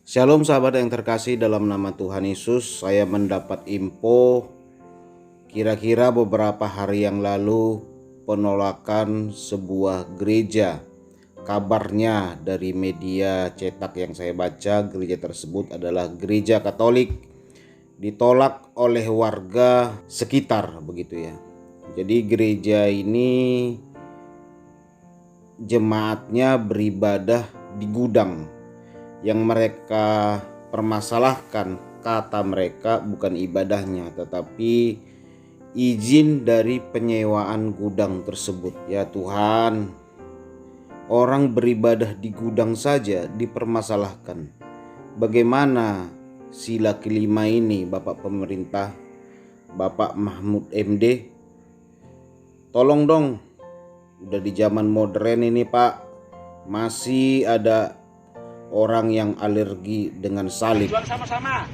Shalom sahabat yang terkasih dalam nama Tuhan Yesus. Saya mendapat info kira-kira beberapa hari yang lalu penolakan sebuah gereja. Kabarnya dari media cetak yang saya baca, gereja tersebut adalah gereja Katolik, ditolak oleh warga sekitar begitu ya. Jadi gereja ini jemaatnya beribadah di gudang. Yang mereka permasalahkan, kata mereka, bukan ibadahnya tetapi izin dari penyewaan gudang tersebut. Ya Tuhan, orang beribadah di gudang saja dipermasalahkan. Bagaimana sila kelima ini Bapak Pemerintah, Bapak Mahfud MD? Tolong dong, udah di zaman modern ini Pak, masih ada orang yang alergi dengan salib. Berjuang sama-sama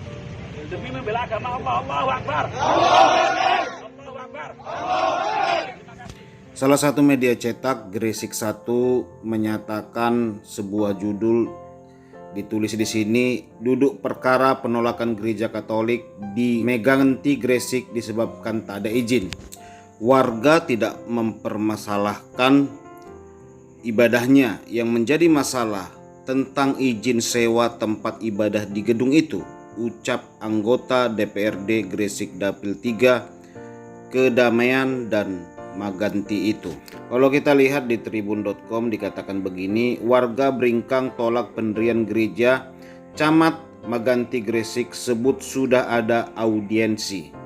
demi membela agama Allah. Allahu Akbar. Allahu Akbar. Salah satu media cetak Gresik 1 menyatakan sebuah judul ditulis di sini, duduk perkara penolakan gereja Katolik di Meganti Gresik disebabkan tak ada izin. Warga tidak mempermasalahkan ibadahnya, yang menjadi masalah tentang izin sewa tempat ibadah di gedung itu, ucap anggota DPRD Gresik Dapil 3 Kedamaian dan Maganti itu. Kalau kita lihat di tribun.com dikatakan begini, warga Bringkang tolak pendirian gereja, Camat Maganti Gresik sebut sudah ada audiensi.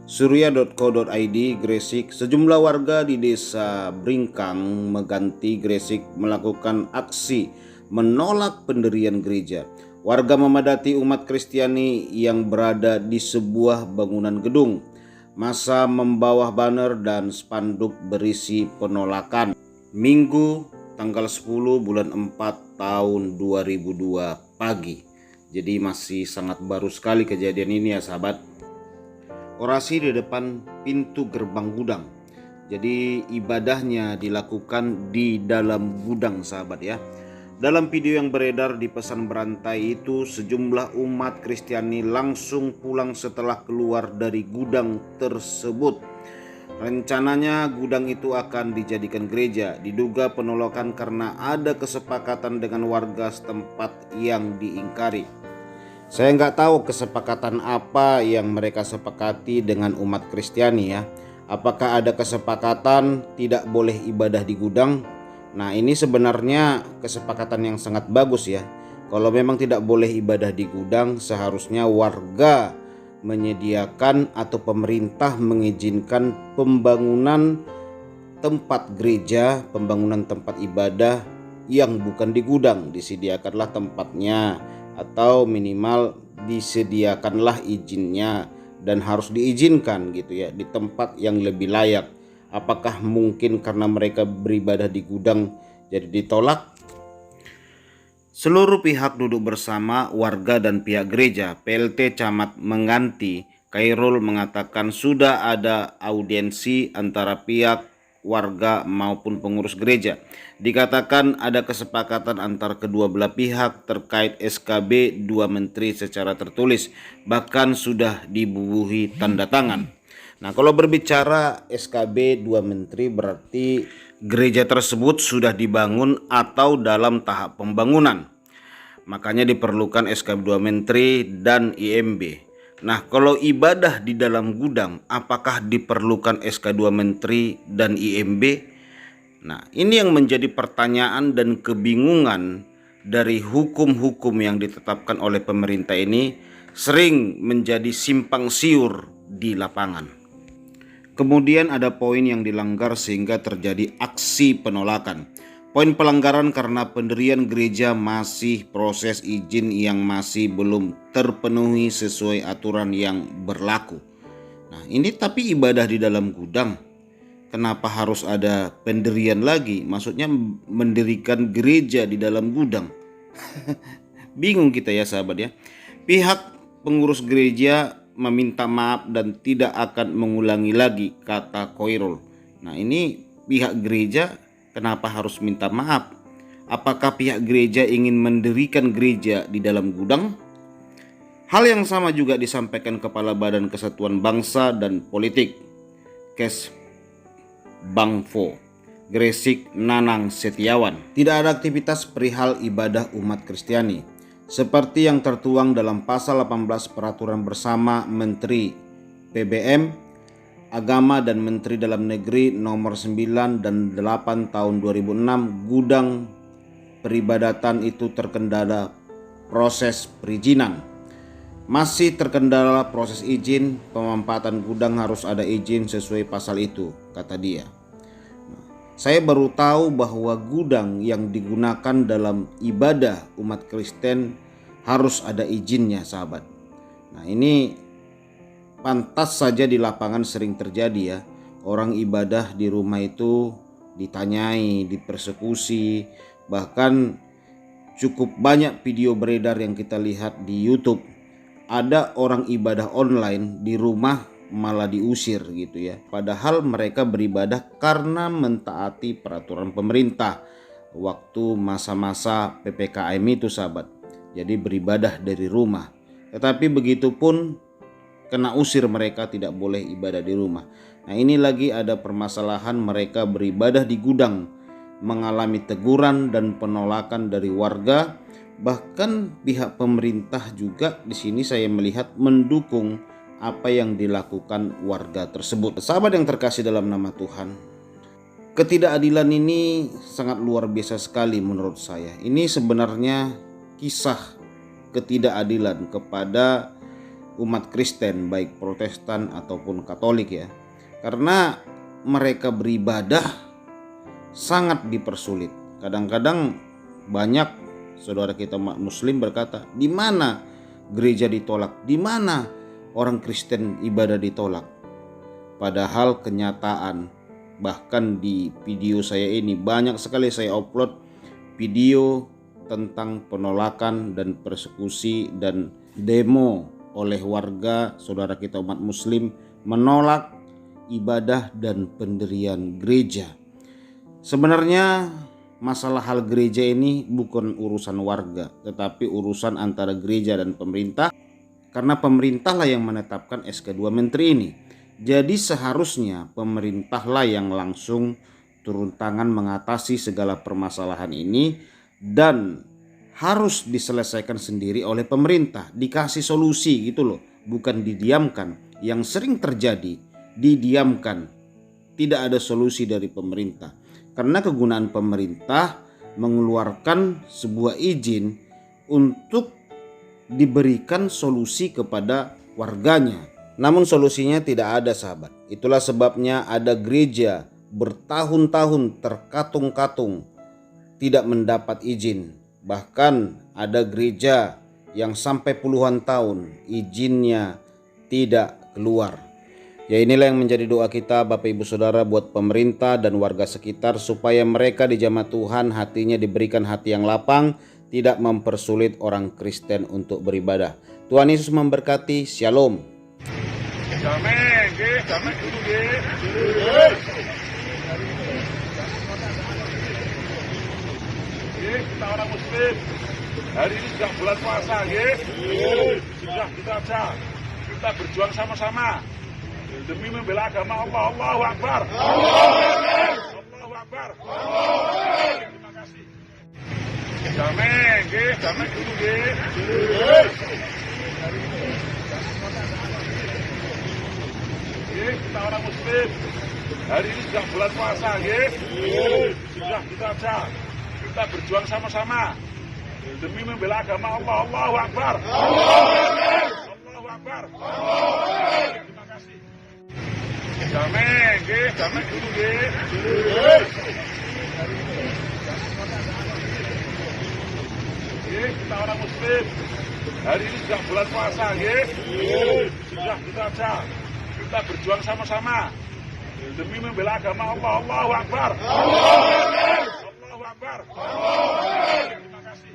Surya.co.id Gresik, sejumlah warga di desa Bringkang, Meganti, Gresik melakukan aksi menolak pendirian gereja. Warga memadati umat Kristiani yang berada di sebuah bangunan gedung. Massa membawa banner dan spanduk berisi penolakan. Minggu tanggal 10 bulan 4 tahun 2002 pagi. Jadi masih sangat baru sekali kejadian ini ya sahabat. Orasi di depan pintu gerbang gudang. Jadi ibadahnya dilakukan di dalam gudang sahabat ya. Dalam video yang beredar di pesan berantai itu, sejumlah umat Kristiani langsung pulang setelah keluar dari gudang tersebut. Rencananya gudang itu akan dijadikan gereja. Diduga penolakan karena ada kesepakatan dengan warga setempat yang diingkari. Saya nggak tahu kesepakatan apa yang mereka sepakati dengan umat Kristiani ya. Apakah ada kesepakatan tidak boleh ibadah di gudang? Nah, ini sebenarnya kesepakatan yang sangat bagus ya. Kalau memang tidak boleh ibadah di gudang, seharusnya warga menyediakan atau pemerintah mengizinkan pembangunan tempat gereja, pembangunan tempat ibadah yang bukan di gudang. Disediakanlah tempatnya, atau minimal disediakanlah izinnya, dan harus diizinkan gitu ya di tempat yang lebih layak. Apakah mungkin karena mereka beribadah di gudang jadi ditolak? Seluruh pihak duduk bersama, warga dan pihak gereja. PLT Camat Meganti Khairul mengatakan sudah ada audiensi antara pihak warga maupun pengurus gereja. Dikatakan ada kesepakatan antar kedua belah pihak terkait SKB 2 menteri secara tertulis, bahkan sudah dibubuhi tanda tangan. Nah, kalau berbicara SKB 2 menteri berarti gereja tersebut sudah dibangun atau dalam tahap pembangunan. Makanya diperlukan SKB 2 menteri dan IMB. Nah, kalau ibadah di dalam gudang, apakah diperlukan SK 2 menteri dan IMB? Nah, ini yang menjadi pertanyaan dan kebingungan dari hukum-hukum yang ditetapkan oleh pemerintah ini, sering menjadi simpang siur di lapangan. Kemudian ada poin yang dilanggar sehingga terjadi aksi penolakan. Poin pelanggaran karena pendirian gereja masih proses izin yang masih belum terpenuhi sesuai aturan yang berlaku. Nah, ini tapi ibadah di dalam gudang. Kenapa harus ada pendirian lagi? Maksudnya mendirikan gereja di dalam gudang. Bingung kita ya sahabat ya. Pihak pengurus gereja meminta maaf dan tidak akan mengulangi lagi, kata Khairul. Nah, ini pihak gereja kenapa harus minta maaf? Apakah pihak gereja ingin mendirikan gereja di dalam gudang? Hal yang sama juga disampaikan Kepala Badan Kesatuan Bangsa dan Politik Kes Bangfo Gresik Nanang Setiawan. Tidak ada aktivitas perihal ibadah umat Kristiani seperti yang tertuang dalam pasal 18 Peraturan Bersama Menteri PBM, Agama dan Menteri Dalam Negeri nomor 9 dan 8 tahun 2006. Gudang peribadatan itu terkendala proses perizinan. Masih terkendala proses izin, pemampatan gudang harus ada izin sesuai pasal itu, kata dia. Saya baru tahu bahwa gudang yang digunakan dalam ibadah umat Kristen harus ada izinnya, sahabat. Nah, ini pantas saja di lapangan sering terjadi ya. Orang ibadah di rumah itu ditanyai, dipersekusi. Bahkan cukup banyak video beredar yang kita lihat di YouTube. Ada orang ibadah online di rumah malah diusir gitu ya. Padahal mereka beribadah karena mentaati peraturan pemerintah waktu masa-masa PPKM itu, sahabat. Jadi beribadah dari rumah. Tetapi begitu pun kena usir, mereka tidak boleh ibadah di rumah. Nah, ini lagi ada permasalahan mereka beribadah di gudang, mengalami teguran dan penolakan dari warga. Bahkan pihak pemerintah juga di sini saya melihat mendukung apa yang dilakukan warga tersebut. Sahabat yang terkasih dalam nama Tuhan, ketidakadilan ini sangat luar biasa sekali menurut saya. Ini sebenarnya kisah ketidakadilan kepada umat Kristen, baik Protestan ataupun Katolik ya. Karena mereka beribadah sangat dipersulit. Kadang-kadang banyak saudara kita umat Muslim berkata, di mana gereja ditolak? Di mana orang Kristen ibadah ditolak? Padahal kenyataan, bahkan di video saya ini banyak sekali saya upload video tentang penolakan dan persekusi dan demo oleh warga saudara kita umat Muslim menolak ibadah dan pendirian gereja. Sebenarnya masalah hal gereja ini bukan urusan warga, tetapi urusan antara gereja dan pemerintah. Karena pemerintahlah yang menetapkan SK2 Menteri ini. Jadi seharusnya pemerintahlah yang langsung turun tangan mengatasi segala permasalahan ini dan harus diselesaikan sendiri oleh pemerintah, dikasih solusi gitu loh, bukan didiamkan. Yang sering terjadi, didiamkan, tidak ada solusi dari pemerintah. Karena kegunaan pemerintah mengeluarkan sebuah izin untuk diberikan solusi kepada warganya. Namun solusinya tidak ada, sahabat. Itulah sebabnya ada gereja bertahun-tahun terkatung-katung tidak mendapat izin. Bahkan ada gereja yang sampai puluhan tahun izinnya tidak keluar. Ya, inilah yang menjadi doa kita Bapak Ibu Saudara buat pemerintah dan warga sekitar, supaya mereka di jamaah Tuhan hatinya diberikan hati yang lapang, tidak mempersulit orang Kristen untuk beribadah. Tuhan Yesus memberkati. Shalom. Jamek dulu kita orang Muslim. Hari ini sudah bulan puasa, sudah kita berjuang sama-sama demi membela agama Allah. Allahu Akbar. Allahu Akbar. Terima kasih. Jamek dulu kita orang Muslim. Hari ini sudah bulan puasa, sudah kita berjuang sama-sama demi membela agama Allah. Allahu Akbar. Allahu Akbar. Terima kasih. Jamek dulu kita orang Muslim. Hari ini sudah bulan puasa, sudah kita berjuang sama-sama demi membela agama Allah. Allahu Akbar. Allahu Akbar. Terima kasih.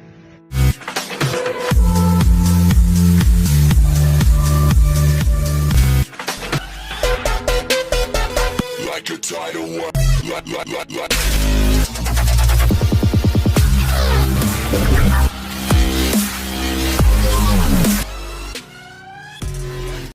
Like a tidal wave.